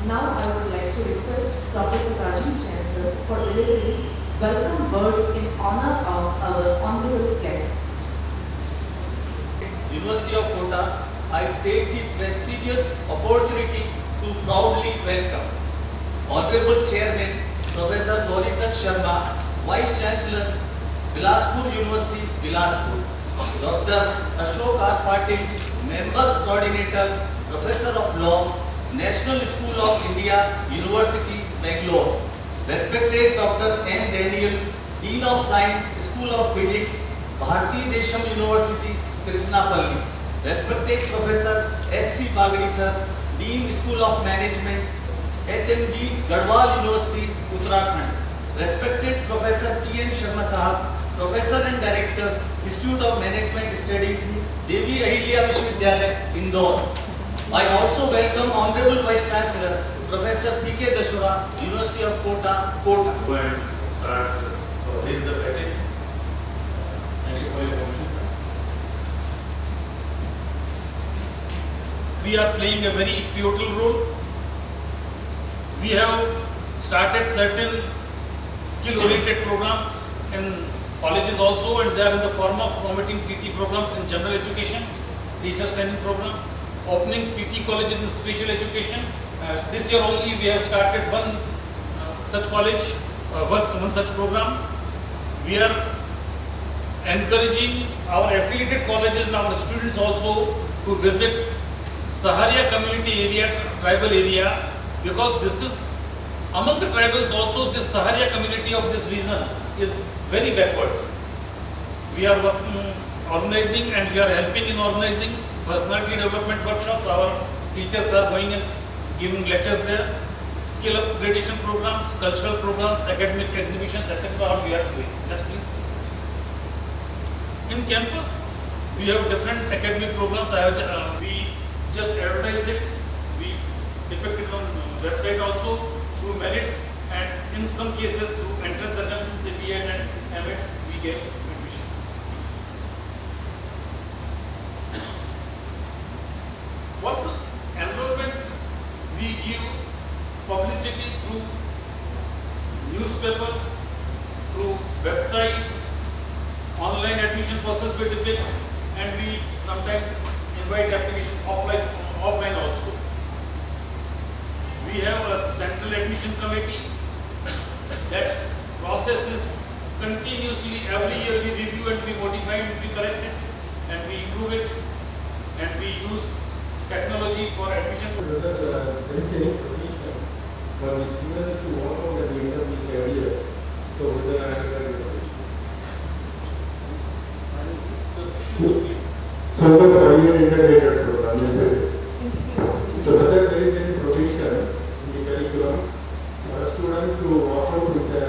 Now I would like to request Professor Rajan Chancellor for delivering welcome words in honor of our honorable guest. University of Kota, I take the prestigious opportunity to proudly welcome Honorable Chairman Professor Gauridat Sharma, Vice Chancellor, Bilaspur University, Bilaspur, Dr. Ashok R. Patil, Member Coordinator, Professor of Law, National School of India, University, Bangalore, respected Dr. M. Daniel, Dean of Science, School of Physics, Bharati Desham University, Krishnapalli, respected Professor S. C. Bagadi sir, Dean School of Management, HND Garhwal University, Uttarakhand, respected Professor T. N. Sharma Sahab, Professor and Director, Institute of Management Studies, Devi Ahilya Vishwavidyalaya, Indore. I also welcome Honorable Vice Chancellor, Professor P. K. Dashura, University of Kota, Kota. Go and start, raise the packet. Thank you for your permission, sir. We are playing a very pivotal role. We have started certain skill-oriented programs in colleges also, and they are in the form of promoting PT programs in general education, teachers training program, opening PT colleges in special education. This year only we have started one such college, one such program. We are encouraging our affiliated colleges and our students also to visit Saharia community area, tribal area, because this is among the tribals also. This Saharia community of this region is very backward. We are organizing and we are helping in organizing personality development workshops. Our teachers are going and giving lectures there, skill upgradation programs, cultural programs, academic exhibitions, etc. All we are doing. Yes, please. In campus, we have different academic programs. We just advertise it. We depict it on website also through merit, and in some cases through entrance examinations, B.Ed and M.Ed, we get admission. What enrollment we give publicity through newspaper, through website, online admission process we depict, and we sometimes invite application offline also. We have a central admission committee that processes continuously. Every year we review and we modify and we correct it and we improve it, and we use technology for admission. There is any provision for the students to walk out at the end of the third year. So whether I have so the 3-year integrated program is there. So whether there is any provision in the curriculum for a student to walk out with the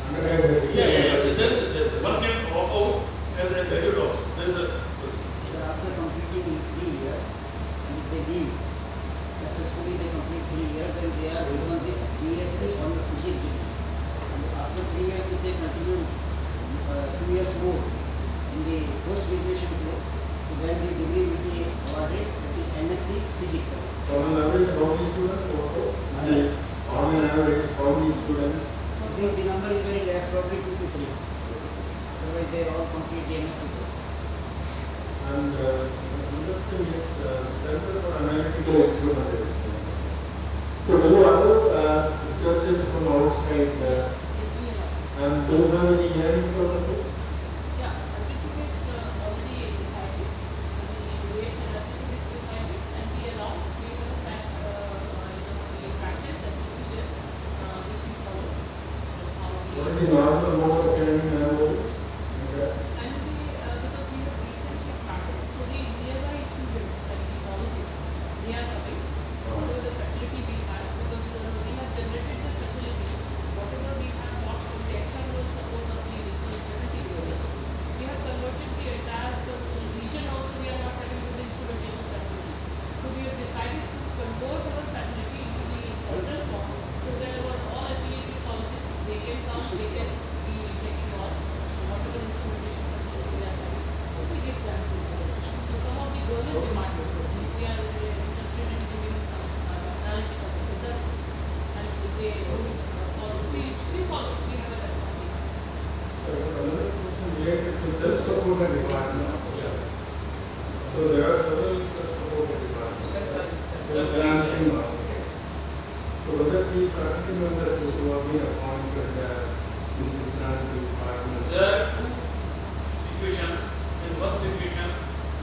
undergraduate. There is one can walk out as a graduate also. There is a after completing in 3 years, and if they leave successfully, they complete 3 years, then they are given this GSC on the physics degree. And after 3 years, if they continue 2 years more in the post-graduation course, so then the degree will be awarded, that is MSc Physics. So on average, how many students walk out? And on an average, how many students? The number is very less, probably 2 to 3. Otherwise, they all complete the MSc course. And another thing is Center for Analytical Instruments. have any hearings over there? Yeah, everything is already decided. The rates and everything is decided, and we allow, we will set, the practice and procedure, which we follow. How we- What is the normal mode of hearing now? Okay. And because we have recently started, so the nearby students, like the colleges, they are coming, whatever the facility we have, because we have generated the facility, whatever we have got from the external support of the research, genetic research, we have converted the entire, because region also we are not having the instrumentation facility. So we have decided to convert our facility into the central form, so that our all affiliated colleges, they can come, they can be taking on whatever instrumentation facility we are having, so we give that to them. So some of the government departments, they are interested in giving some analytical results, and they follow, we follow, we have a department. So another question related to self-supported department. So there are several self-supported departments. So whether the faculty members who have been appointed in the financial department. There are two situations. In one situation,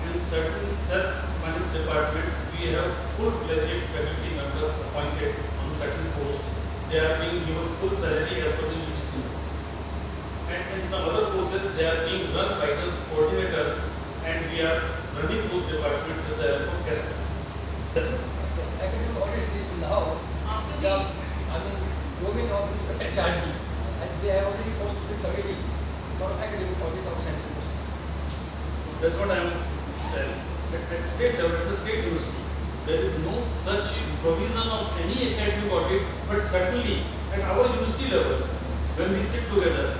in certain self-finance department, we have full-fledged faculty members appointed on certain posts. They are being given full salary as per the UGC rules. And in some other courses, they are being run by the coordinators, and we are running those departments with the help of guest. Academic audit is now, After the, the domain of HRD, and they have already posted the committees for academic audit of central courses. That's what I am telling. At state level, at the state university, there is no such provision of any academic audit, but certainly at our university level, when we sit together,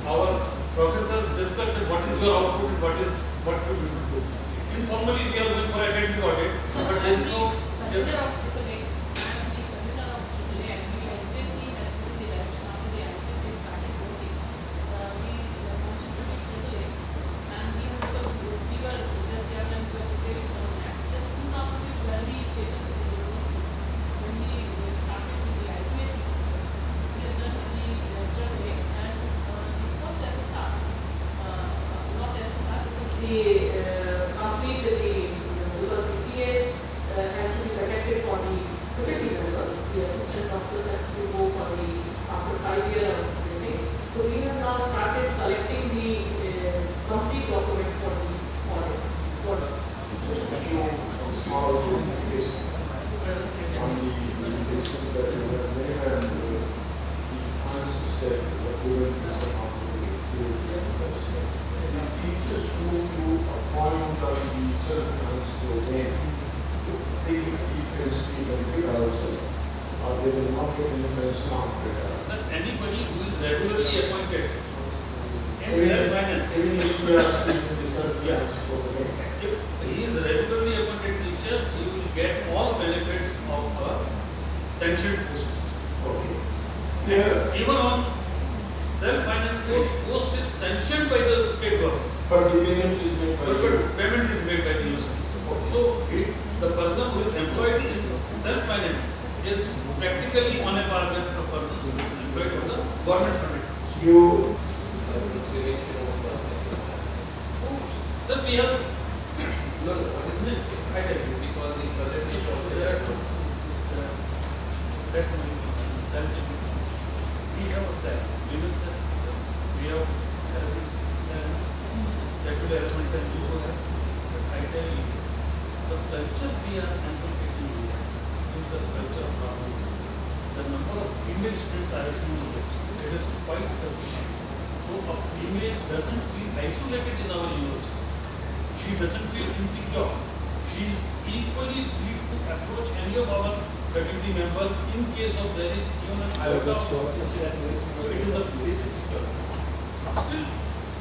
our professors discuss that what is your output and what you should do. Informally, we are going for academic audit, So but there is no. convener of AAA, and the convener of AAA, actually, IPSC has given the direction after the IPSC started working. We constituted AAA, and we have, because we were just young and we were preparing for that. Just soon after the jewelry status of the university, when we started with the IPSC system, we have done the AAA, and the first SSR, not SSR, this is the complete because the CS has to be protected for the faculty members, the assistant professors has to go for the after 5 year of training. So we have now started collecting the complete document for the audit. Small clarification on the presentations that you have made and the answers that were given to some of the teachers who appoint on the self-finance domain, they can speak and also, or they will not get any pension after that. Sir, anybody who is regularly appointed in self-finance, Even if we are speaking the self-finance domain. if he is regularly appointed teacher, he will get all benefits of a sanctioned post. Okay. Here, Even on self-finance course, post is sanctioned by the state government, but the payment is made by but you. payment is made by the university. So the person who is employed in self-finance is practically on a par with the person who is employed on the government funded. You, Sir, we have No, what is this? I tell you. Because the project is also That sensitive. We have a cell, women cell, we have harassment cell, sexual harassment cell, glucose cell. But I tell you, the culture we are inculcating here is the culture of harmony. The number of female students are assumed that it is quite sufficient. So a female doesn't feel isolated in our university. She doesn't feel insecure. She is equally free to approach any of our faculty members in case of there is even an iota of incident. So it is a basic security. Still,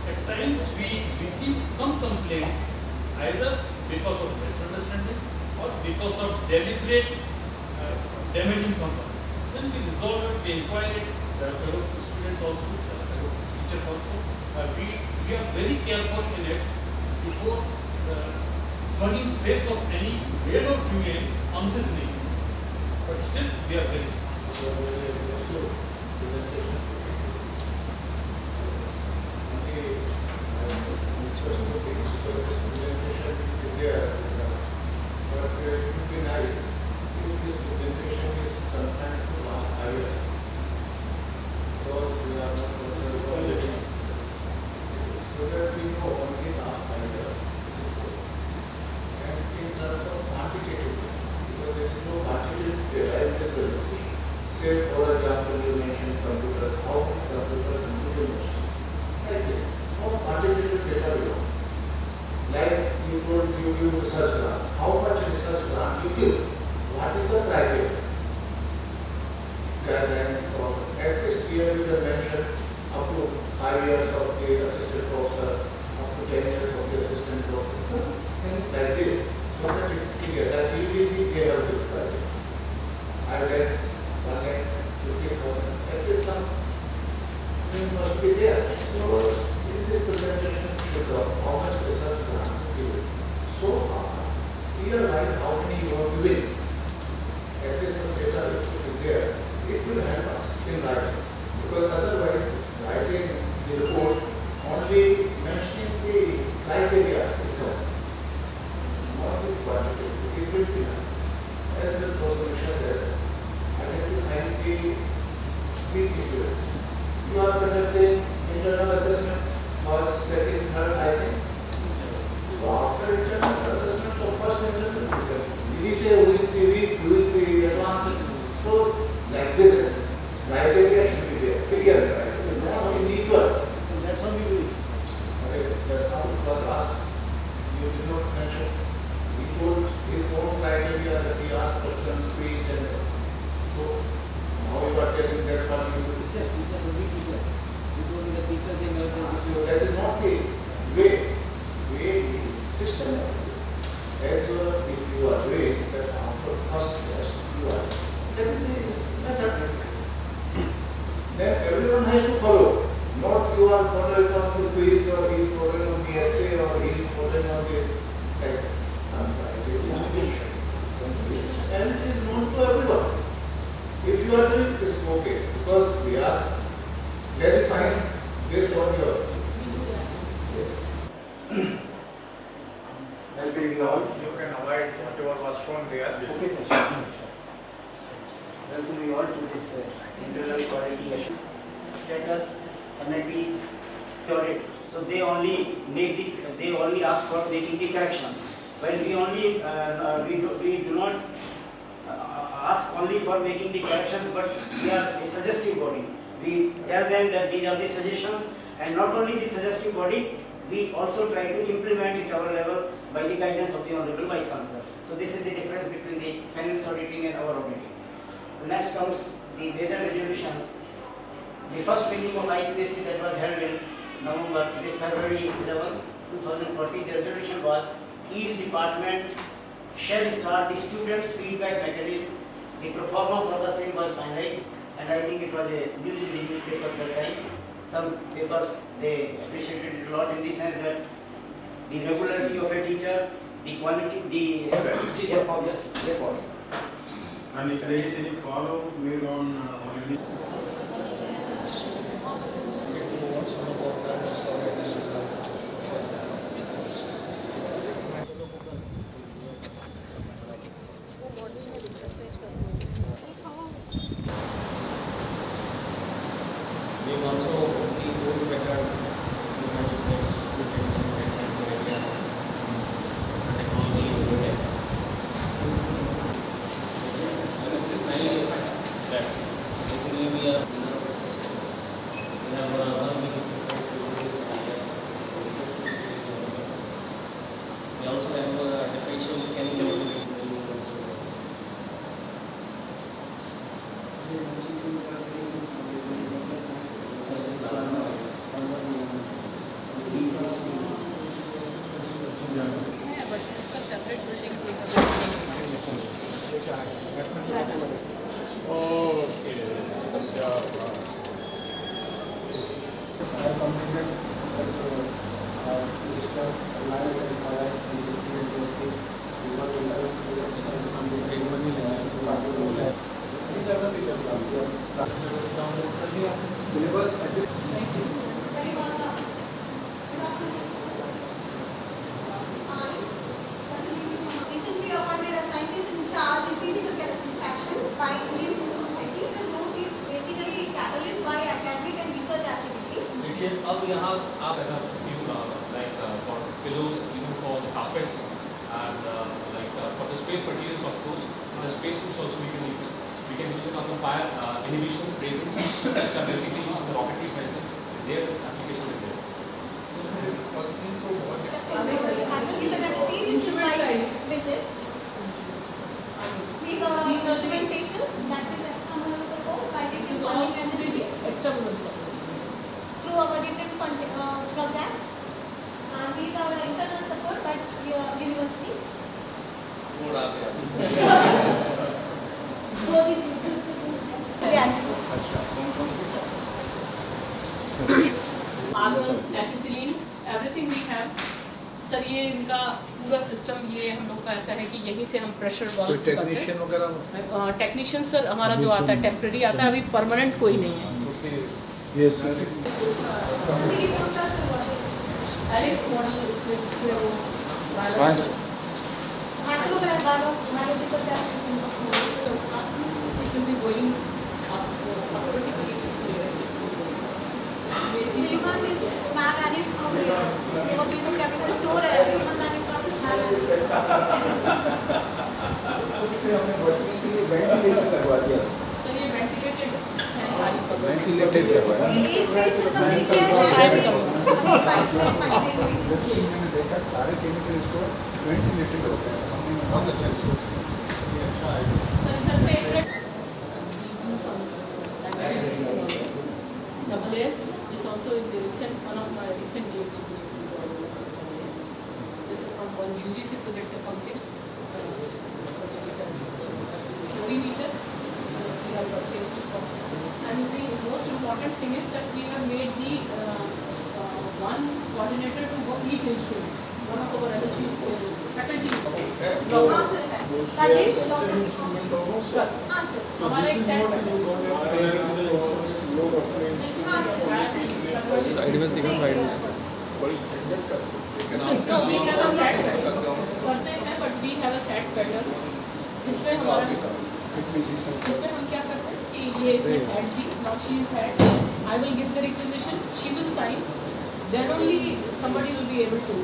at times we receive some complaints either because of misunderstanding or because of deliberate damaging someone. Then we resolve it, we inquire it. There are fellow students also, there are fellow teachers also. We are very careful in it before smudging face of any male or female on this name. But still, we are very. But it would be nice if this presentation is confined to last 5 years. Because we are not concerned about living. So that we know only last 5 years. And in terms of quantitative, because there is no quantitative data in this presentation. Say, for example, you mentioned computers, how many computers in the university? Like this, no quantitative data we know. Like you told you give research grant. How much research grant you give? What is the criteria? Guidelines or at least here we can mention up to 5 years of the assistant professors, up to 10 years of the assistant professor, and like this, so that it is clear that UGC they have this criteria. IELTS, 1X, 50,000, at least some must be there. So in this presentation should how much research grant is given. So far, realize how many you are giving. At least some data if it is there, it will help us in writing. Because otherwise, writing the report only mentioning the criteria is covered. Not the quantitative. It will be nice. As the Professor Misha said, identifying the weak students. You are conducting internal assessment first, second, third, I think. So after internal assessment of first internal, we say who is the weak, who is the advanced. So like this, criteria should be there. Figure criteria, not individual. So that's how we do it. Okay, just now it was asked, you did not mention. He told his own criteria that he asked questions, quiz and so now you are telling that's what you do. Teachers, only teachers. You told me the teachers they know So that is not the way. Way is system. As you are, if you are doing that after first test, you are. That is the method. Then everyone has to follow. Not you are following on the quiz or he is following on the essay or he is following on the like some criteria. And it is known to everyone. If you are doing this, okay, because we are verifying based on your yes. Welcome you all. You can avoid whatever was shown there. Okay, sir. Welcome you all to this internal quality assurance status NIP audit. So they only ask for making the corrections. While we do not ask only for making the corrections, but we are a suggestive body. We tell them that these are the suggestions, and not only the suggestive body, we also try to implement it at our level by the guidance of the Honorable Vice Chancellor. So this is the difference between the finance auditing and our auditing. The next comes the major resolutions. The first meeting of IQAC that was held in February 11, 2014, the resolution was each department shall start the students' feedback mechanism. The pro forma for the same was finalized, and I think it was a news in the newspapers that time. Some papers they appreciated it a lot in the sense that the regularity of a teacher, the quality, the Yes, sir. yes, yes, sir. And if there is any follow made on we also the old better students technology over there. This is mainly that basically we are nervous systems. We have one big this ideas. We also have differential scanning ability. Yeah, but it's a separate building. syllabus Recently appointed as scientist in charge in physical chemistry section by Indian Chemical Society. The growth is basically catalyzed by academic and research activities. देखिए अब यहाँ आप ऐसा few like for pillows, even for the carpets and like for the space materials of course, and the space suits also we can use it on the fire inhibition resins which are basically used in the rocketry sciences. Their application is this. With an experience by visit. These are instrumentation that is external support by taking funding agencies external support. through our different projects. And these are internal support by your university. Yes. Argon, acetylene, everything we have. Sir ये इनका पूरा system ये हम लोग का ऐसा है कि यहीं से हम प्रेशर वाल्व करते हैं। टेक्नीशियन सर हमारा जो आता है टेम्परेरी आता है, अभी परमानेंट कोई नहीं है। एलेक्स मॉडल इसमें जिसमें वो Biological test. it will be going up Silicon is small and it from here. What we do chemical store है, human and it comes small. उससे हमने बचने के लिए वेंटिलेशन लगवा दिया। तो ये वेंटिलेटेड है सारी वेंटिलेटेड करवाया। एक से कंप्लीट किया है। मैंने देखा सारे केमिकल स्टोर वेंटिलेटेड होते हैं। हमने बहुत अच्छा स्टोर ये अच्छा है। इधर से एक AAS is also in the recent one of my recent DST projects. This is from one UGC project of Pankaj. Meter, this we have purchased from. And the most important thing is that we have made the one coordinator to each instrument. One of our LSC faculty. Rajesh हाँ sir, हमारा एक set system we have a set करते हैं, but we have a set pattern जिसमें हमारा इसमें हम क्या करते हैं कि ये इसमें head the, now she is head, I will give the requisition, she will sign, then only somebody will be able to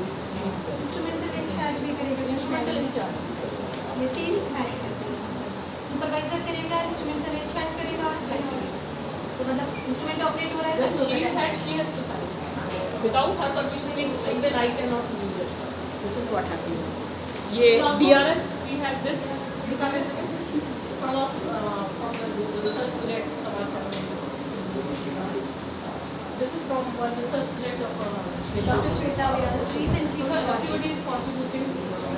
use this. Instrumental incharge भी करेगा। Instrumental in charge. ये तीन है। सुपरवाइजर करेगा, इंस्ट्रूमेंटल इंचार्ज करेगा और head. तो मतलब इंस्ट्रूमेंट ऑपरेट हो रहा है When सब she is head, she has to sign. Without her permission, even I cannot use it. This is what happened. ये DRS, we have this. Some of from the research project, some are from. This is from one research project of Dr. Shweta, we are recently So everybody is contributing some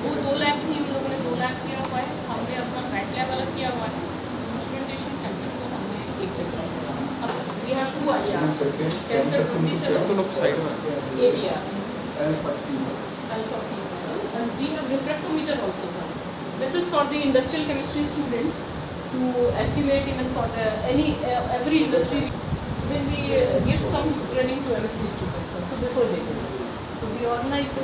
वो 2 लाख ही हम लोगों ने 2 लाख किया हुआ है, हमने अपना मैट लैब अलग किया हुआ है, इंस्ट्रूमेंटेशन सेंटर को हमने एक जगह अब we have 2 IR, cancer 27 ADR, alpha T, and we have refractometer also sir. This is for the industrial chemistry students to estimate even for the every industry when we give some training to MSc students also before they go. So we organize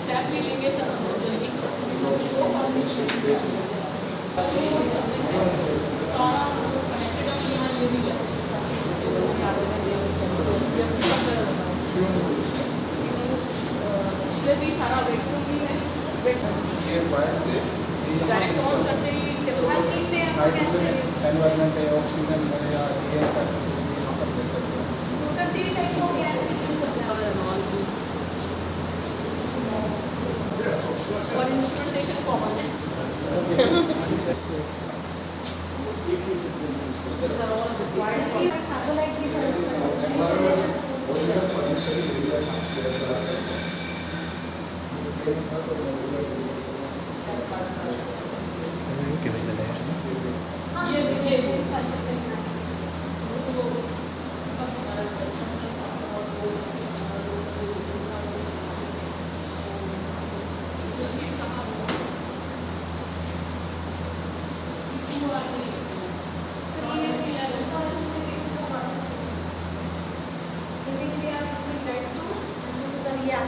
SAP भी लेंगे sir हम जल्दी सारा connected of यहाँ ये भी है इसमें भी सारा वेक्यूम भी है डायरेक्ट ऑन करते ही हर चीज में आपको कैसे एनवायरनमेंट है, ऑक्सीजन है या एयर का यहाँ पर बेहतर है। टोटल 3 टाइप हो गया है और इंस्ट्रूमेंटेशन कॉमन है ये देखिए कर सकते हैं। या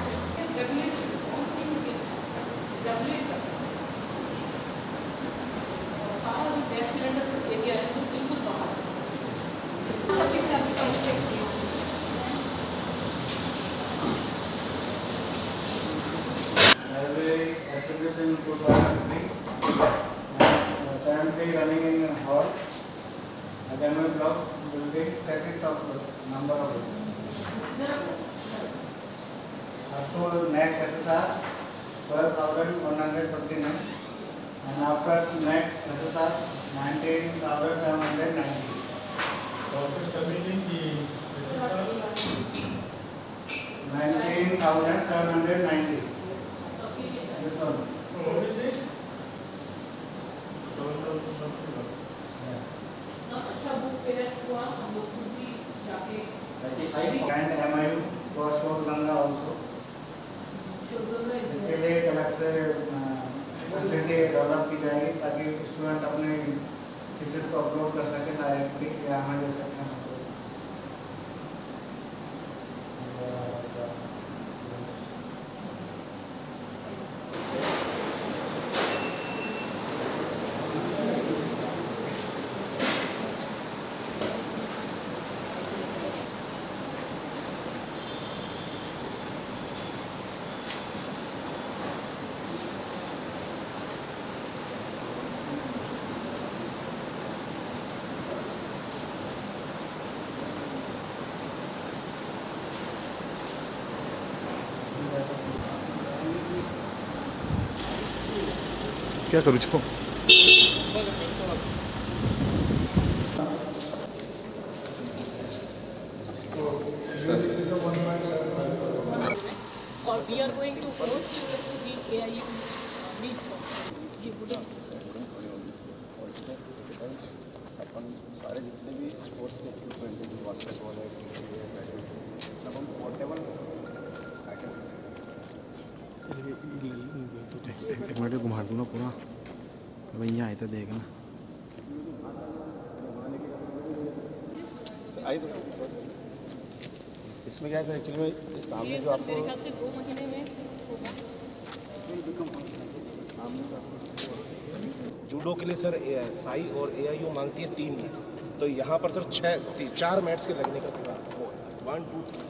रेगुलेट कर सकते हैं और सारा जो गैस सिलेंडर एरिया है वो बिल्कुल बाहर सब्जेक्ट अभी कंस्ट्रक्ट किया established in 2003 and currently running in hall. Academy block building 30th of number of it. Up to net SSR 12,129 and after net SSR 19,790. After submitting the SSR 19,790. This one. what is it? 7,000 something. अच्छा book पे है हुआ हम लोग खुद भी जाके And MIU for Shore Ganga also. इसके लिए एक अलग से फैसिलिटी डेवलप की जाएगी ताकि स्टूडेंट अपने थीसिस को अपलोड कर सके डायरेक्टली या हमें दे सकते हैं। क्या करूँ इसको? और we are going to host the AIU meets ये wooden अपन सारे जितने भी स्पोर्ट्स के इक्विपमेंट हैं बास्केटबॉल है सब हम पोर्टेबल एक मिनट घुमा दूँ ना पूरा भैया आए तो देखना इसमें क्या है सर एक्चुअली में सामने जो आपको मेरे ख्याल से 2 महीने में होगा। जूडो के लिए सर साई और AIU मांगती है 3 मैट्स, तो यहाँ पर सर 4 मैट्स के लगने का पूरा 1 2 3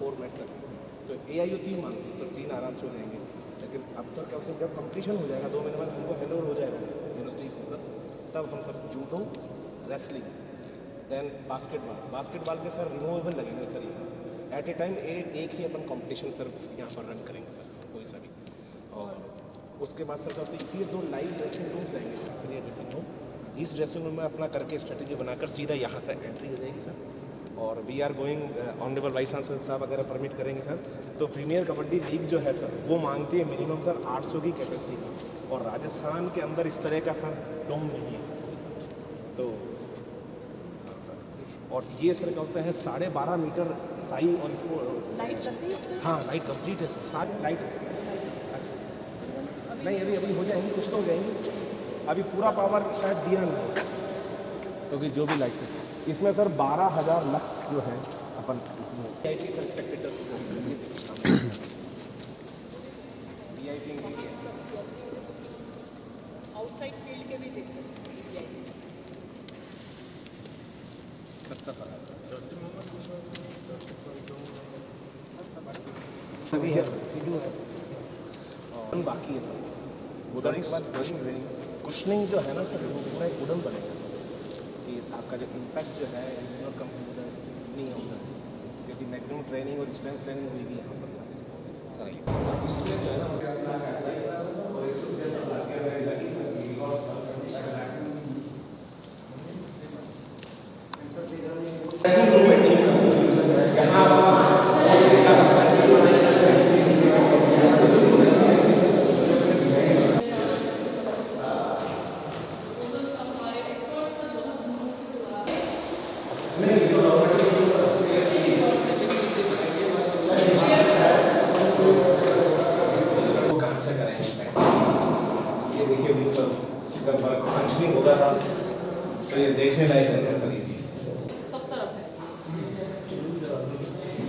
4 मैट्स लगेंगे, तो AIU 3 मांगती है सर, 3 आराम से हो जाएंगे। लेकिन अब सर क्या होता है जब कंपटीशन हो जाएगा 2 महीने बाद हमको हैंडओवर हो जाएगा यूनिवर्सिटी सर, तब हम sir judo wrestling then basketball के सर रिमूवेबल लगेंगे सर यहाँ से एट ए टाइम एक ही अपन कंपटीशन सर यहाँ पर रन करेंगे सर कोई सा भी। और उसके बाद सर क्या होता है ये 2 लाइव ड्रेसिंग रूम्स रहेंगे सर, ये ड्रेसिंग रूम इस ड्रेसिंग रूम में अपना करके स्ट्रेटेजी बनाकर सीधा यहाँ से एंट्री हो जाएगी सर। और we are going honourable vice chancellor साहब अगर परमिट करेंगे सर तो प्रीमियर कबड्डी लीग जो है सर वो मांगती है मिनिमम सर 800 की कैपेसिटी का, और राजस्थान के अंदर इस तरह का सर डोम नहीं है सर, तो और ये सर क्या होता है 12.5 मीटर साई और इसको लाइट लगती है इसमें? हाँ लाइट कंप्लीट है सर, सारी लाइट। अच्छा नहीं अभी हो जाएंगी, कुछ तो हो जाएंगी, अभी पूरा पावर शायद दिया नहीं है क्योंकि जो भी लाइट है इसमें सर 12,000 लक्स जो है अपन VIP sir spectators VIP outside field के भी देख सकते हैं। सभी है और बाकी है सर वुडन के बाद कुशनिंग जो है ना सर वो पूरा एक वुडन बनेगा कि आपका जो इम्पैक्ट जो है कंप्यूटर नहीं होगा क्योंकि मैक्सिमम ट्रेनिंग और स्ट्रेंथ ट्रेनिंग होगी यहाँ पर सर इसमें जो है ना फंक्शनिंग होगा सर तो ये देखने लायक है सर ये चीज़ सब तरफ है।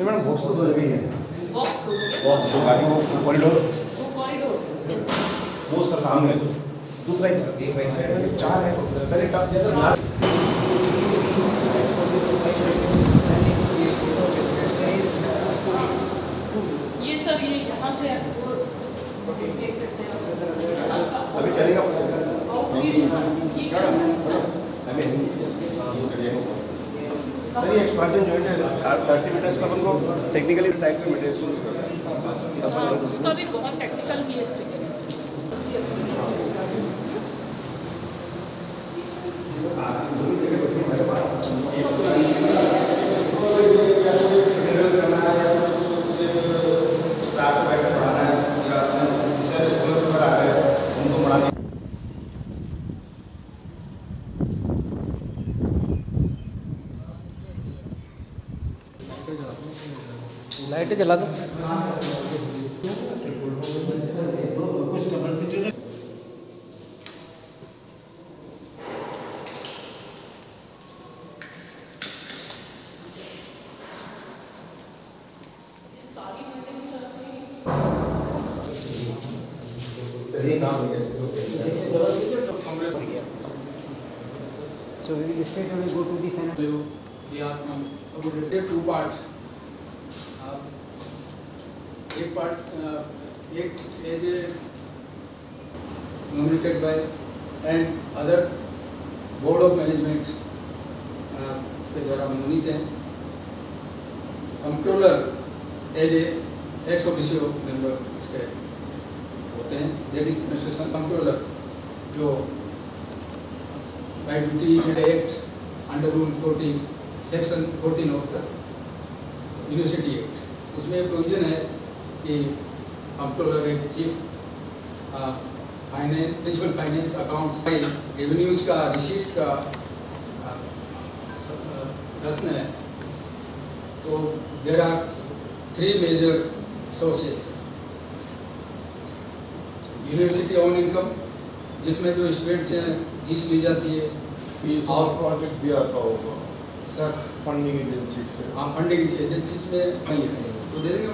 मैडम बहुत है वॉक थ्रू बहुत जो गाड़ी वो कॉरिडोर वो कॉरिडोर से वो सर सामने है दूसरा एक राइट साइड में 4 है सर एक आप जैसा ये सर ये यहाँ से वो देख सकते हैं अभी चलेगा ये क्या सर ये एक्सपेंशन जो है 30 मीटर्स का अपन को टेक्निकली टाइप में मेंटेन उसका भी बहुत टेक्निकल ही है स्टाफ को बैठकर पढ़ाना है या विषय स्कूलों में पढ़ा रहे हैं उनको पढ़ाना लाइट जला दो चलिए काम हो गया So we will straight away go to the final. So we will take two parts. एक पार्ट एक as a nominated by and other board of management के द्वारा मनोनीत हैं. Controller as a ex officio member इसके होते हैं. That is instruction controller जो by duty act under rule 14 section 14 of the university act उसमें प्रोविजन है कि कंट्रोलर एक chief finance principal finance accounts revenues का रिसीट्स का प्रश्न है. तो there are 3 major sources. University own income जिसमें जो स्टूडेंट्स हैं फीस ली जाती है और प्रोजेक्ट भी आता होगा सर फंडिंग एजेंसी से. हाँ फंडिंग एजेंसीज में नहीं है तो दे देंगे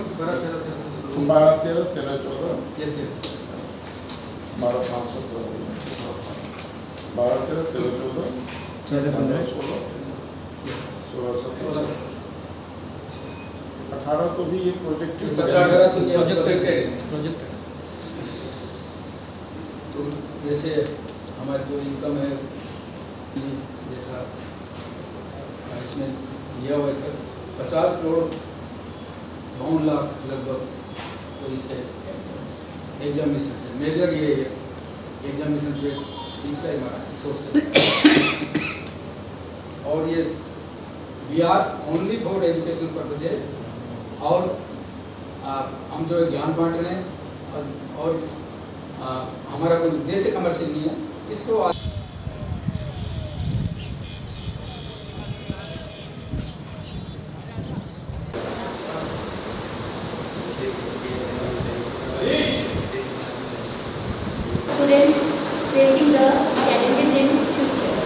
12 13 14 यस यस 12 500 12 13 14 15 16 18 तो भी ये प्रोजेक्ट 17-18 तो ये प्रोजेक्ट तो जैसे हमारी जो इनकम है जैसा इसमें दिया हुआ है सर 50 करोड़ 52 लाख लगभग. तो इससे एग्जामिनेशन से मेजर ये एग्जामिनेशन पे इसका हमारा सोर्स है. और ये we are only for educational purposes. और हम जो ज्ञान बांट रहे हैं और हमारा कोई उद्देश्य कमर्शियल नहीं है. इसको students facing the challenges in future.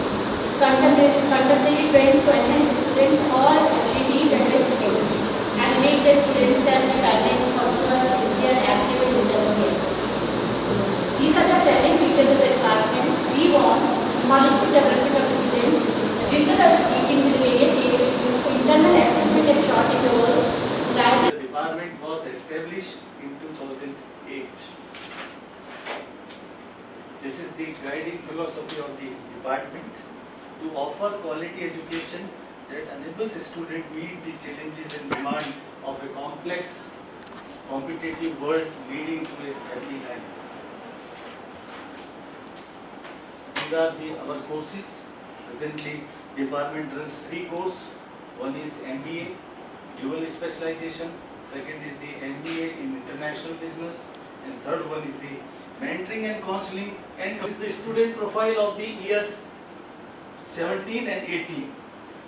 Contemporary trends to enhance students' all abilities and their skills and make the students self-dependent, punctual, sincere, active and industrious. These are the selling features of the department. We want holistic development of students, rigorous teaching with various areas, internal assessment and short intervals, library. The department was established in 2008. This is the guiding philosophy of the department to offer quality education that enables students meet the challenges and demand of a complex, competitive world leading to a happy life. These are our courses. Presently, department runs 3 courses. One is MBA, dual specialization. Second is the MBA in international business, and third one is the mentoring and counseling. And this is the student profile of the years 17 and 18.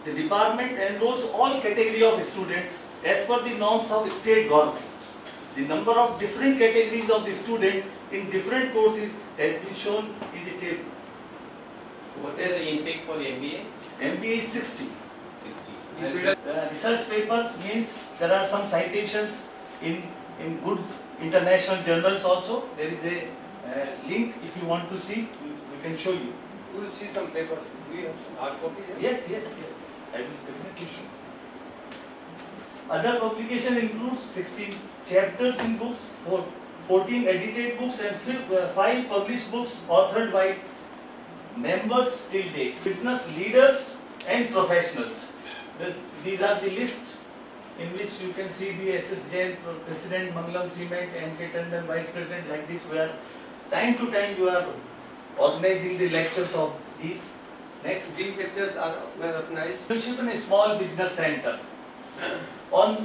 The department enrolls all category of students as per the norms of state government. The number of different categories of the student in different courses has been shown in the table. What is the intake for the MBA? MBA is 60. 60. Research papers means there are some citations in good international journals also. There is a link, if you want to see, we can show you. We will see some papers. We have hard copy. Yes, I will definitely show. Other publication includes 16 chapters in books, 14 edited books and 5 published books authored by members till date. Business leaders and professionals. These are the list in which you can see the SS Jain, President Mangalam Cement, M.K. Tandon, Vice President, like this, where time to time you are organizing the lectures of these. Next. These lectures were organized. Leadership in a small business center. On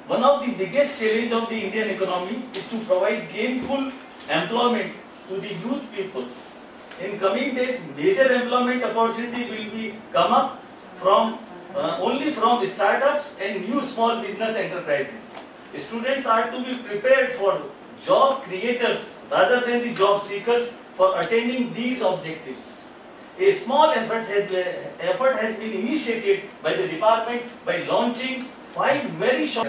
one of the biggest challenge of the Indian economy is to provide gainful employment to the youth people. In coming days, major employment opportunity will be come up from only from startups and new small business enterprises. Students are to be prepared for job creators rather than the job seekers for attaining these objectives. A small effort has been initiated by the department by launching 5 very short.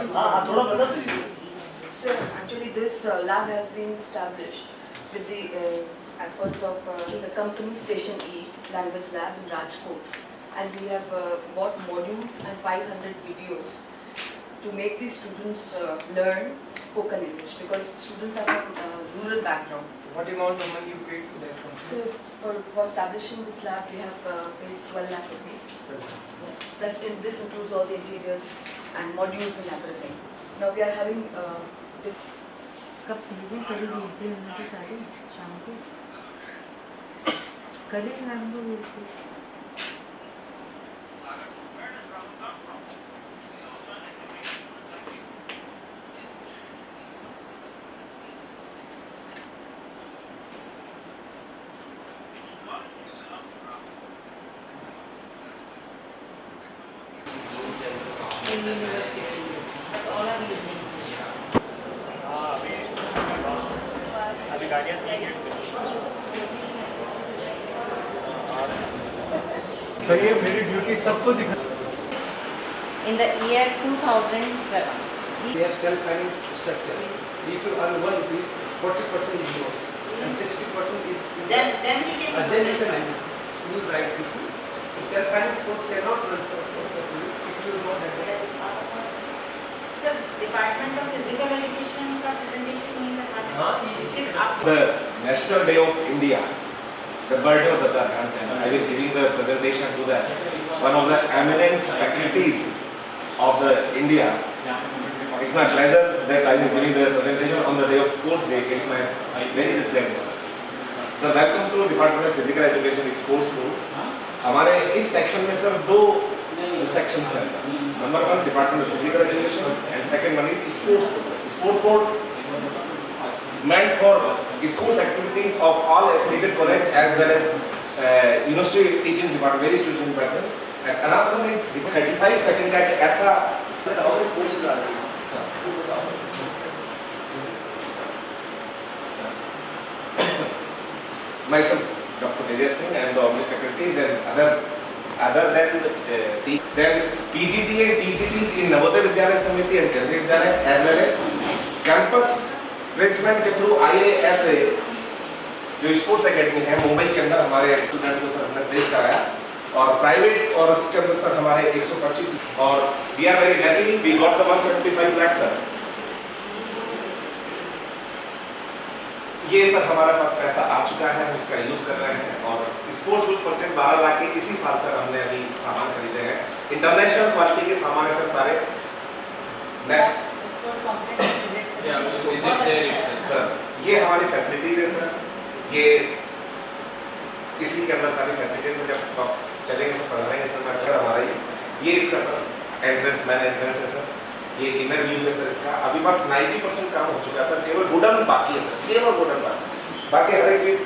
So actually this lab has been established with the efforts of the company Station E Language Lab in Rajkot, and we have bought modules and 500 videos to make the students learn spoken English, because students are from rural background. What amount of money you paid to that company? So for establishing this lab, we have paid 12 lakh rupees. Yes, this includes all the interiors and modules and everything. Now we are having कब भेजें? कल ही भेज दें उनको सारे शाम को, कल ही शाम को भेज दें। सर ये मेरी ड्यूटी सबको दिखा. In the year 2007. We have self-finance structure. If you earn 1 rupee, 40% is yours, and 60% is. Then we can. Then you can manage. You write this. The self-finance course cannot run properly if you know that. Sir, Department of Physical Education का presentation नहीं करवाना. The National Day of India, the birthday of Dr. Dhyan Chand, I will giving the presentation to that one of the eminent faculties of the India. It's my pleasure that I will giving the presentation on the day of Sports Day. It's my very good pleasure. So welcome to Department of Physical Education Sports School. हमारे इस section में sir 2 sections हैं sir. Number 1 Department of Physical Education and second one is Sports Board. Sports Board meant for sports activities of all affiliated college as well as university teaching department, various teaching department. And another one is 35 second का एक ऐसा myself, Dr. Vijay Singh, I am the English faculty. Then other than PGT and TGTs in Navodaya Vidyalaya Samiti and Kendriya Vidyalaya as well as campus placement के through IASA जो sports academy है मुंबई के अंदर हमारे students को sir हमने place कराया, और प्राइवेट और उसके अंदर सर हमारे 125, और we are very lucky we got the 175 lakh sir. ये सर हमारे पास पैसा आ चुका है, हम इसका यूज कर रहे हैं, और स्पोर्ट्स बुक्स परचेज 12 लाख के इसी साल सर हमने अभी सामान खरीदे हैं. इंटरनेशनल क्वालिटी के सामान है सर सारे. नेक्स्ट सर ये हमारी फैसिलिटीज है सर, ये इसी के अंदर सारी फैसिलिटीज है. जब आप चलेंगे सर पढ़ाएंगे सर मैं घर हमारा ये इसका सर एंट्रेंस मैन एंट्रेंस है सर, ये इनर व्यू है सर इसका. अभी बस 90% काम हो चुका है सर, केवल वुडन बाकी है सर, केवल वुडन बाकी हर एक चीज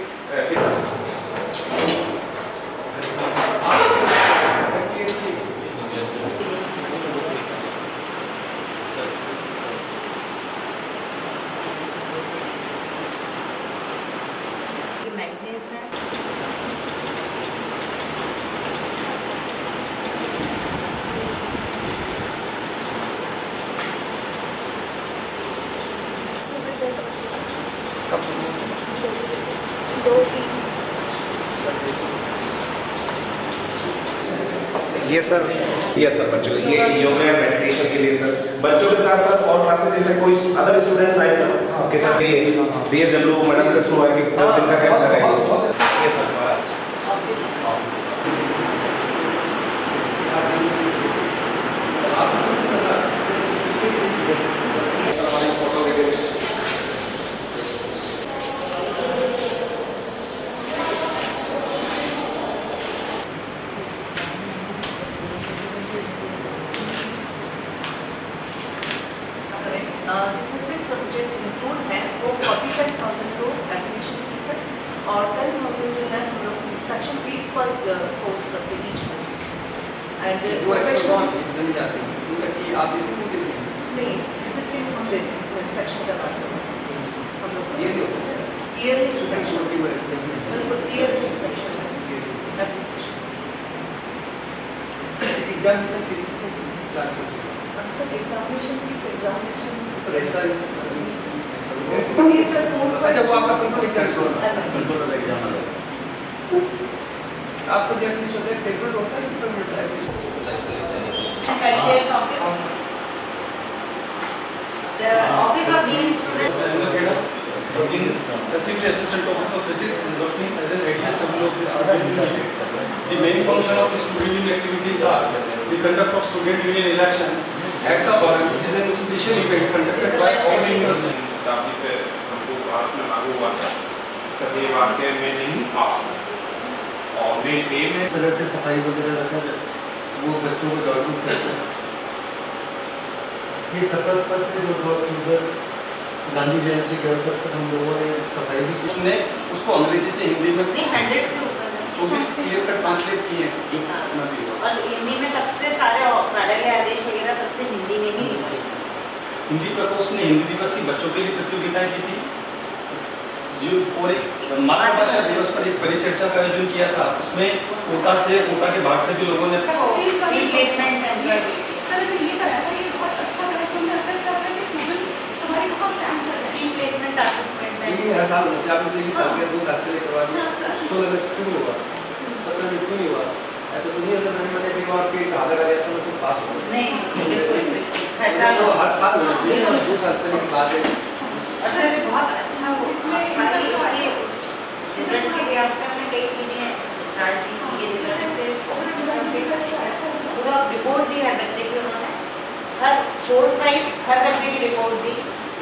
ये सर बच्चों ये योगा या मेडिटेशन के लिए सर बच्चों के साथ साथ और क्लासेस जैसे कोई अदर स्टूडेंट्स आए सर के साथ BSW मैडम के थ्रू आए कि 10 दिन का कैंप लगाएंगे ये सर जिसमें से सब्जेक्ट्स इंक्लूड हैं वो 45,000 को एप्लीकेशन फीस है और 10,000 जो है हम लोग इंस्ट्रक्शन फी पर कोर्स करते हैं ईच कोर्स एंड प्रोफेशनल नहीं विजिट के लिए हम देते हैं इंस्पेक्शन करवाते हैं हम लोग ईयरली इंस्पेक्शन बिल्कुल yearly inspection application examination fees sir examination fees examination अच्छा वो आपका पेपर एग्जाम आपको जब फीस होता है पेपर होता है कितना मिलता है The office of dean student. Working Assistant Office of Physics and working as an ADSW of the student union. The main function of the student union activities are the conduct of student union election at the bar, which is a special event conducted by all universities. शताब्दी पे हमको भारत में लागू हुआ था इसका ये वाक्य में नहीं था और मेन ए में इस तरह से सफाई वगैरह रखा जाए वो बच्चों को जागरूक करते हैं। ये शपथ पत्र जो उधर गांधी जयंती के अवसर पर हम लोगों ने सफाई भी की। उसने उसको अंग्रेजी से हिंदी में 100 से ऊपर 24 क्लियर कट ट्रांसलेट किए जो अपना भी हुआ। और हिंदी में तब से सारे कार्यालय आदेश वगैरह तब से हिंदी में ही लिखे। हिंदी प्रकोष्ठ ने हिंदी दिवस की बच्चों के लिए प्रतियोगिताएं की थी जो और मातृभाषा दिवस पर एक परिचर्चा का आयोजन किया था उसमें कोटा के बाहर से भी लोगों ने रिप्लेसमेंट सर ये करा था ये बहुत अच्छा करा तुमने असेस कर रहे हैं कि स्टूडेंट्स हमारे बहुत स्टैंड कर रहे हैं रिप्लेसमेंट असेसमेंट लेकिन हर साल बच्चे आपको देखिए साल के 2 साल पहले करवा दिया 16 में क्यों हुआ 17 में क्यों नहीं हुआ ऐसा तो नहीं होता मैंने एक बार के आधा कर दिया तो मैं पास हो नहीं बिल्कुल ऐसा हर साल 2 साल पहले की बात है असल में बहुत अच्छा हो इसमें रिजल्ट्स के लिए आपने कई चीजें स्टार्ट की ये रिजल्ट से पूरा रिपोर्ट दी हर बच्चे की उन्होंने हर कोर्स वाइज हर बच्चे की रिपोर्ट दी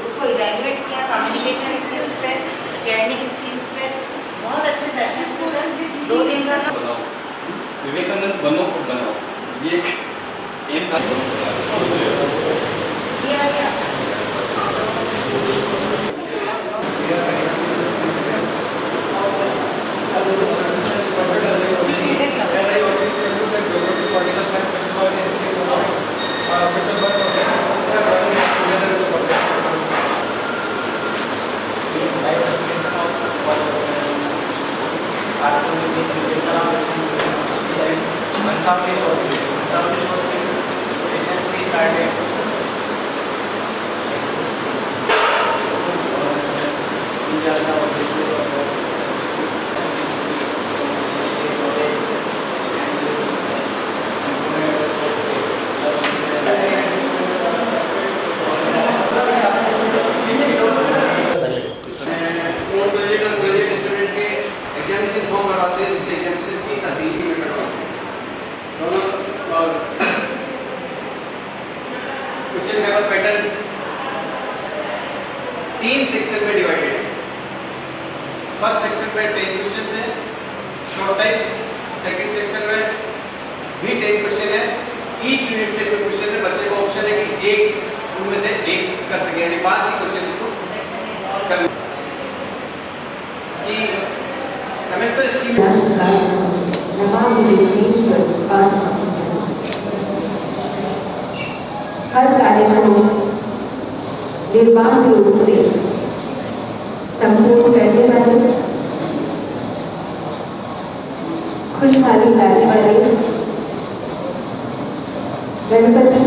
उसको इवैल्यूएट किया कम्युनिकेशन स्किल्स पे एकेडमिक स्किल्स पे बहुत अच्छे सेशंस थे सर 2 दिन का बनाओ विवेकानंद बनो और बनाओ ये एक एम था ये वाली क्वेश्चन पेपर पैटर्न 3 सेक्शन में डिवाइडेड है। फर्स्ट सेक्शन में 10 क्वेश्चन है शॉर्ट टाइप, सेकंड सेक्शन में भी 10 क्वेश्चन है। ईच यूनिट से कोई क्वेश्चन है, बच्चे को ऑप्शन है कि एक उनमें से एक कर सके, यानी 5 ही क्वेश्चन इसको करना कि सेमेस्टर स्कीम हर कार्यक्रम निर्बाध रूप से संपूर्ण करने वाले, खुशहाली लाने वाले गणपति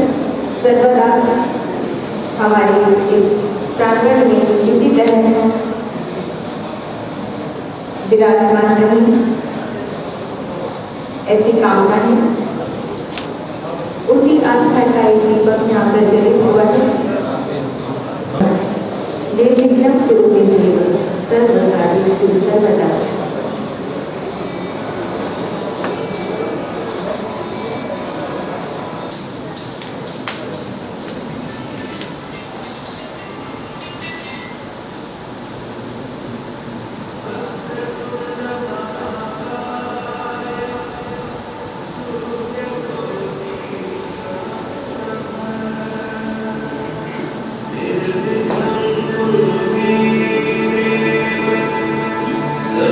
सर्वदा हमारे इस प्रांगण में इसी तरह विराजमान रही, ऐसी कामना है। उसी आस्था का एक दीपक यहाँ प्रज्वलित हुआ है। निर्विघ्नं कुरु मे देव सर्वकार्येषु सर्वदा। So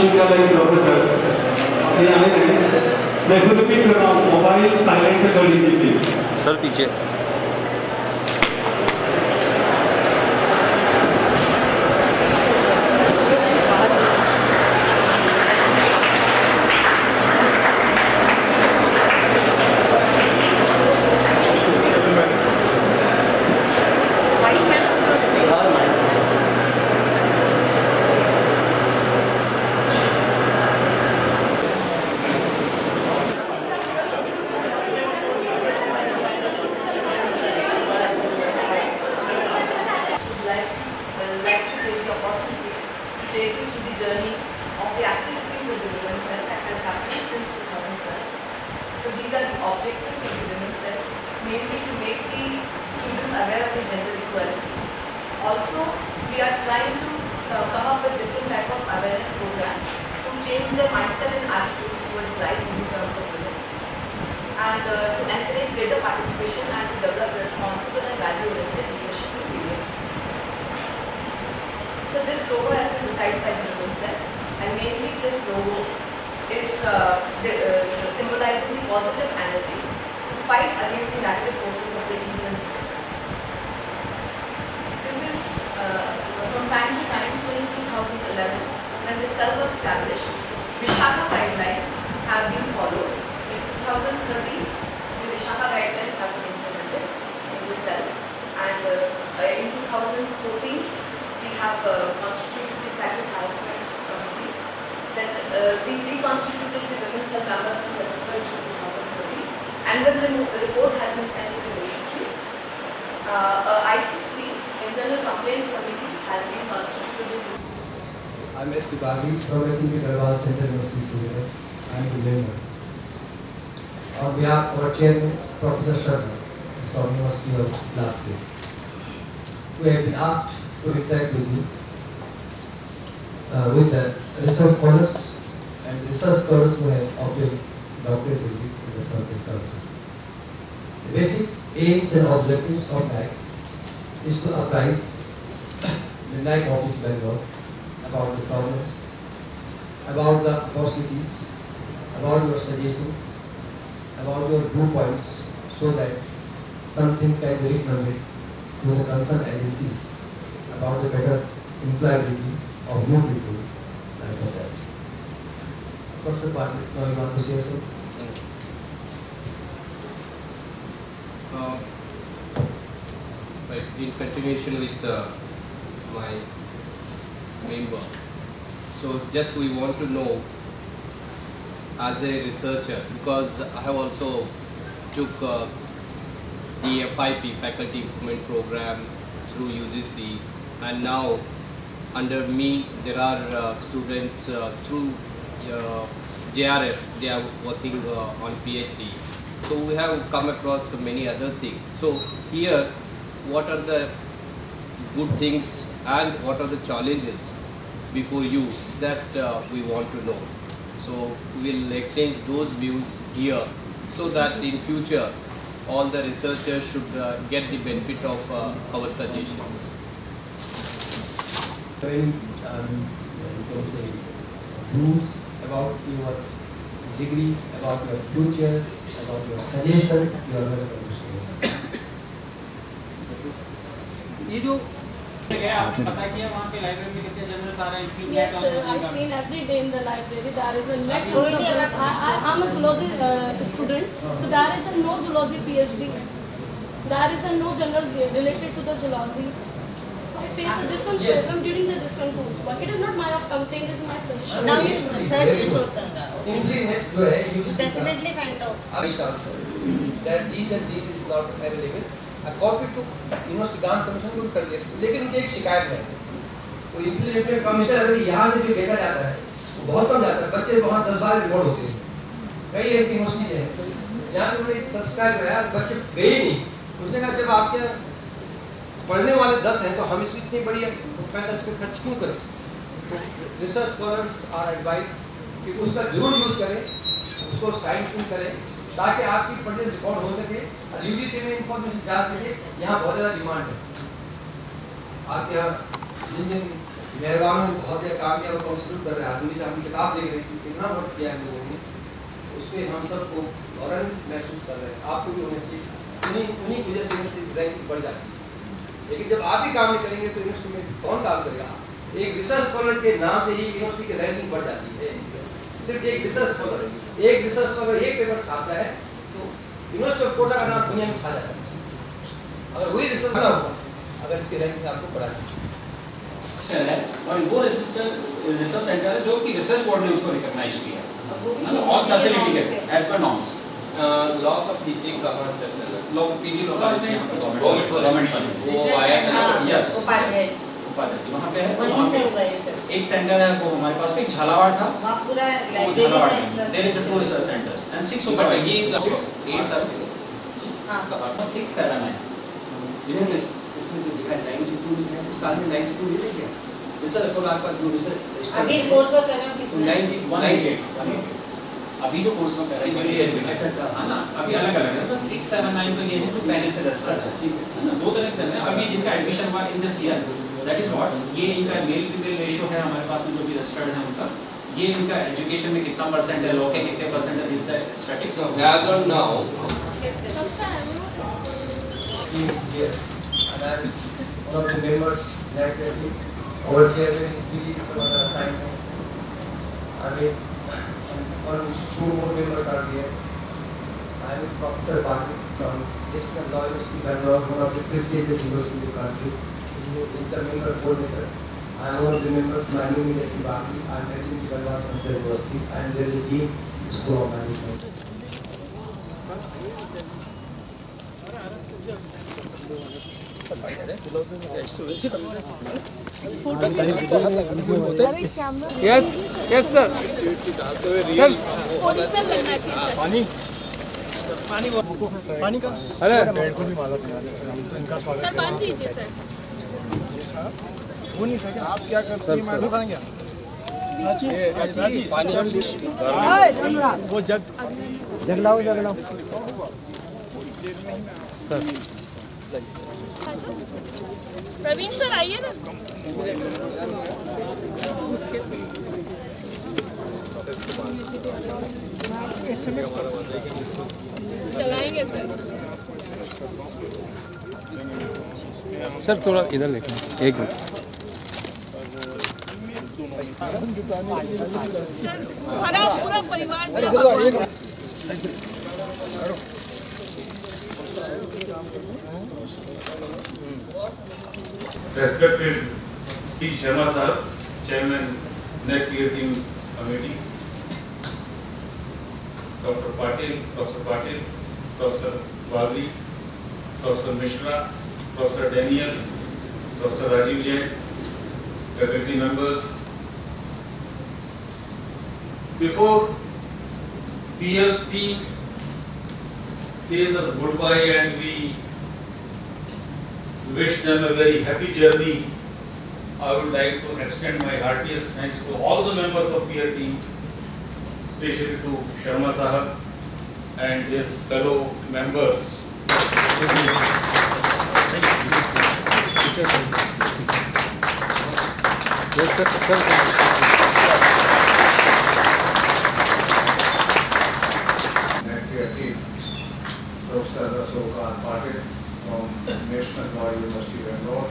विश्वविद्यालय प्रोफेसर्स अपने आए हैं। मैं फिर रिपीट कर रहा हूँ, मोबाइल साइलेंट पे कर लीजिए प्लीज। सर पीछे like to take the opportunity to take you through the journey of the activities of the Women's Cell that has happened since 2012. So these are the objectives of the Women's Cell, mainly to make the students aware of the gender equality. Also, we are trying to come up with different type of awareness program to change their mindset and attitudes towards life in terms of women, and to encourage greater participation and to develop responsible and value-oriented leadership in female students. So this logo has been designed by the Women's Cell, and mainly this logo is symbolizing the positive energy to fight against the negative forces of the Indian universe. This is from time to time since 2011, when the cell was established. Vishaka guidelines have been followed. In 2013, the Vishaka guidelines have been implemented in the cell, and in 2014, we have constituted the Cyber Harassment Committee. Then we reconstituted the Women's Cell members on 31st June 2014, and when the report has been sent to the ministry, ICC, Internal Complaints Committee, has been constituted. I'm S. Sibagi from HTB Darbar Center University, Surya. I'm the member. On behalf of our chairman, Professor Sharma, from University of Glasgow, we have been asked to interact with you, with the research scholars and research scholars who have obtained doctorate degree in the subject concerned. The basic aims and objectives of NAC is to apprise the NAC office Bangalore about the problems, about the opportunities, about your suggestions, about your viewpoints, so that something can be recommended to the concerned agencies about the better employability of new people like that. Professor Patil, now you want to say something? In continuation with my member, so just we want to know as a researcher, because I have also took the FIP Faculty Improvement Program through UGC, and now under me there are students through JRF, they are working on PhD. So we have come across many other things. So here, what are the good things and what are the challenges before you that we want to know. So we will exchange those views here, so that in future all the researchers should get the benefit of our suggestions. very, you can say, views about your degree, about your future, about your suggestion, you are welcome to share. ये जो आपने पता किया वहाँ पे library में कितने journals आ रहे हैं? Yes, sir. I've seen every day in the library. There is a net. I'm a zoology student, so there is a no zoology PhD. There is a no journal related to the zoology. So I face a this one problem during the this one coursework. It is not my of complaint, it is my suggestion. Now you search Yashod Ganga. Internet जो है you Definitely find out. that these and these is not available. A copy to university गान commission को कर दिया, लेकिन उनकी एक शिकायत है। तो इंप्लीमेंटेड कमीशन अगर यहाँ से जो देखा जाता है वो बहुत कम जाता है, बच्चे वहाँ 10-12 रिकॉर्ड होते हैं। कई ऐसी यूनिवर्सिटी है जहाँ पे उन्होंने सब्सक्राइब कराया, बच्चे गए नहीं। उसने कहा जब आपके पढ़ने वाले 10 हैं तो हम इसकी इतनी बड़ी पैसा इस पर खर्च क्यों करें? रिसर्च स्कॉलर्स आर एडवाइस कि उसका जरूर यूज करें, उसको साइन इन करें ताकि आपकी पढ़ने रिकॉर्ड हो सके और यूजीसी में इंफॉर्मेशन जा सके। यहाँ बहुत ज़्यादा डिमांड है। आपके यहाँ जिन जिन मेहरबानों ने बहुत ज़्यादा काम किया वो कंसिडर कर रहे हैं, आदमी जब हम किताब देख रहे हैं कितना वर्क किया है लोगों ने, उस पर हम सबको गौरवान्वित महसूस कर रहे हैं। आपको भी होना चाहिए। उन्हीं की वजह से यूनिवर्सिटी रैंक बढ़ जाती है। लेकिन जब आप ही काम नहीं करेंगे तो यूनिवर्सिटी में कौन काम करेगा? एक रिसर्च स्कॉलर के नाम से ही यूनिवर्सिटी की रैंकिंग बढ़ जाती है। सिर्फ एक रिसर्च स्कॉलर एक पेपर छापता है तो यूनिवर्सिटी ऑफ कोटा का नाम दुनिया में छा जाता है। अगर वही रिसर्च ना होगा, अगर इसकी रैंकिंग आपको बढ़ानी है और वो रिसर्च सेंटर है जो कि रिसर्च बोर्ड ने उसको रिकॉग्नाइज किया है और फैसिलिटी है एज पर नॉर्म्स। लॉ का पीजी कहाँ चलता है? Law PG law college government वो आया है। यस उपाध्याय वहाँ पे है। वहाँ पे एक सेंटर है वो हमारे पास में झालावाड़ था, वो झालावाड़ में there is 2 research centres and 6 supervisors 8 sir 6 7 है जिन्होंने उसमें जो लिखा 92 लिखा है, साल में 92 नहीं लिखा रिसर्च स्कॉलर आपका जो रिसर्च अभी कोर्स वर्क कर रहे हो कितना? 198 अभी जो कोर्स में कर रहे हैं। अच्छा है ना, अभी अलग अलग है। 6 7 9 तो ये है जो पहले से रजिस्टर्ड है, ठीक है ना। 2 तरह के हैं अभी जिनका एडमिशन हुआ in this year, that is what ये इनका मेल फीमेल रेशियो है हमारे पास में जो भी रजिस्टर्ड है उनका। ये इनका एजुकेशन में कितना परसेंट है, लॉ के कितने परसेंट है, this the statistics as on now one of the members like our chairman is busy some other assignment. I mean, two more members are here. I am Professor Bhati from National Law University, Bangalore, one of the prestigious university in the country. He is the member coordinator. I am one of the members. My name is S. Bhati. I am attending Bangalore Central University. I am the dean School of Management. Yes, yes sir. Yes. पानी का अरे को भी माला चढ़ा दें हम इनका स्वागत सर बांध दीजिए सर। वो नहीं सके आप क्या करते हैं मैडम खाएंगे वो जग सर प्रवीण सर आइए ना। चलाएंगे सर। सर थोड़ा इधर देखना एक मिनट। सर हमारा पूरा परिवार Respected P. Sharma Sahab, Chairman, NET Clear Team Committee, Dr. Patil, Professor Wali, Professor Mishra, Professor Daniel, Professor Rajiv Jain, faculty members. Before PLC says us goodbye and we wish them a very happy journey, I would like to extend my heartiest thanks to all the members of peer team, especially to Sharma Sahab and his fellow members. Yes, sir. Professor Ashok Patil from National Law University, Bangalore.